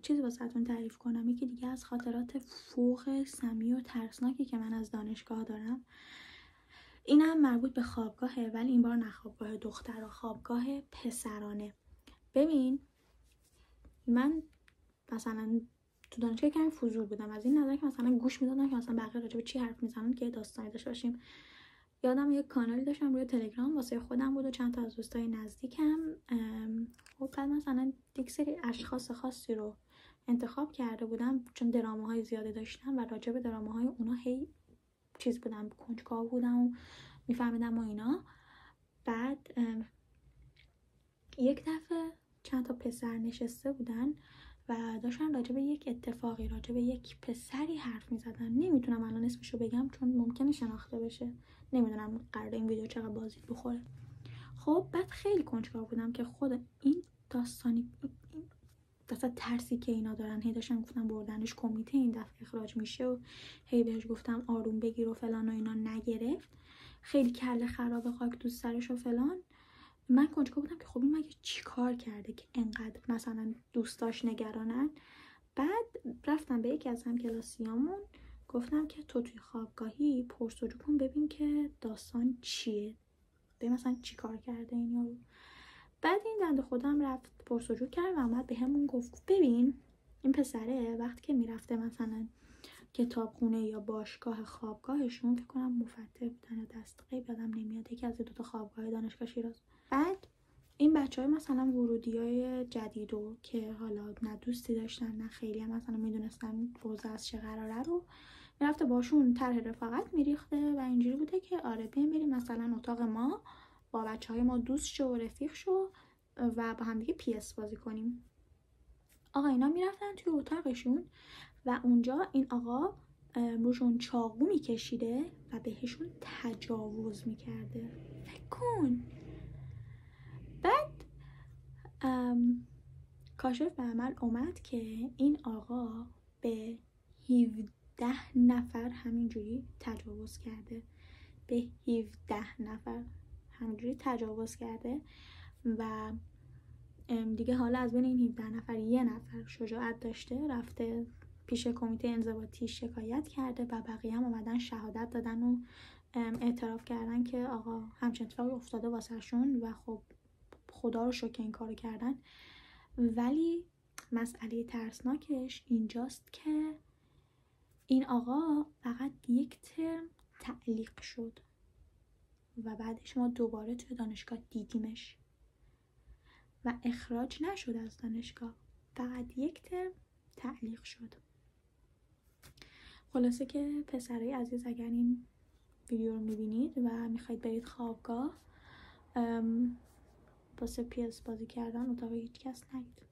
چیزی واسهتون تعریف کنم، یکی دیگه از خاطرات فوق سمی و ترسناکی که من از دانشگاه دارم، اینم مربوط به خوابگاهه، ولی این بار نه خوابگاه دخترها، خوابگاه پسرانه. ببین من مثلا تو دانشگاه کمی فضول بودم، از این نظر که مثلا گوش میدادم که مثلا بقیه راجع به چی حرف میزنن که داستانی داشته باشیم. یادم یک کانالی داشتم روی تلگرام واسه خودم بود و چند تا از دوستای نزدیکم. خب بعد مثلا یک سری اشخاص خاصی رو انتخاب کرده بودم چون دراماهای زیاده داشتم و راجع به دراماهای اونا هی چیز بودم، کنجکاو بودم و میفهمیدم و اینا. بعد یک دفعه چند تا پسر نشسته بودن و داشتن راجع به یک اتفاقی، راجع به یک پسری حرف میزدن. نمیتونم الان اسمشو بگم چون ممکنه شناخته بشه، نمیدونم قرار این ویدیو چقدر بازدید بخوره. خب بعد خیلی کنجکاو بودم که خود این داستانی، دفعه ترسی که اینا دارن، هی داشتن گفتم بردنش کمیته این دفعه اخراج میشه و هی بهش گفتم آروم بگیر و فلان و اینا، نگرفت، خیلی کله خراب خاک تو سرش و فلان. من کنجکاو بودم که خب این مگه چی کار کرده که انقدر مثلا دوستاش نگرانن. بعد رفتم به یکی از همکلاسیامون گفتم که تو توی خوابگاهی پرسجو کن ببین که داستان چیه، ببین مثلا چی کار کرده این یارو. بعد این بنده خودم رفت پرسجو کرد و اومد به همون گفت ببین این پسره وقتی که میرفته مثلا کتابخونه یا باشگاه خوابگاهشون، فکر کنم مفتح بودن یا دستقیب یادم نمیاد، یکی از 2 خوابگاه دانشگاه شیراز. بعد این بچهای مثلا ورودیای جدیدو که حالا نه دوستی داشتن نه خیلی هم مثلا میدونستن روزه از چه قراره رو میرفته باشون طرح رفاقت میریخته و اینجوری بوده که آره بیایم بریم مثلا اتاق ما با بچهای ما دوست شو و رفیق شو و با هم دیگه PS بازی کنیم. آقا اینا میرفتن توی اتاقشون و اونجا این آقا روشون چاقو میکشیده و بهشون تجاوز میکرده. فکر کن. بعد کاشف به عمل اومد که این آقا به 17 نفر همینجوری تجاوز کرده، به 17 نفر همینجوری تجاوز کرده و دیگه حالا از بین این 17 نفر 1 نفر شجاعت داشته رفته پیش کمیته انضباطی شکایت کرده و بقیه هم اومدن شهادت دادن و اعتراف کردن که آقا همچین اتفاقی افتاده واسهشون و خب خدا رو شکر این کارو کردن. ولی مسئله ترسناکش اینجاست که این آقا فقط 1 ترم تعلیق شد و بعدش ما دوباره توی دانشگاه دیدیمش و اخراج نشد از دانشگاه، فقط 1 ترم تعلیق شد. خلاصه که پسرای عزیز اگر این ویدیو رو میبینید و میخواید برید خوابگاه واسه PS بازی کردن اتاق هیچ کس نگید.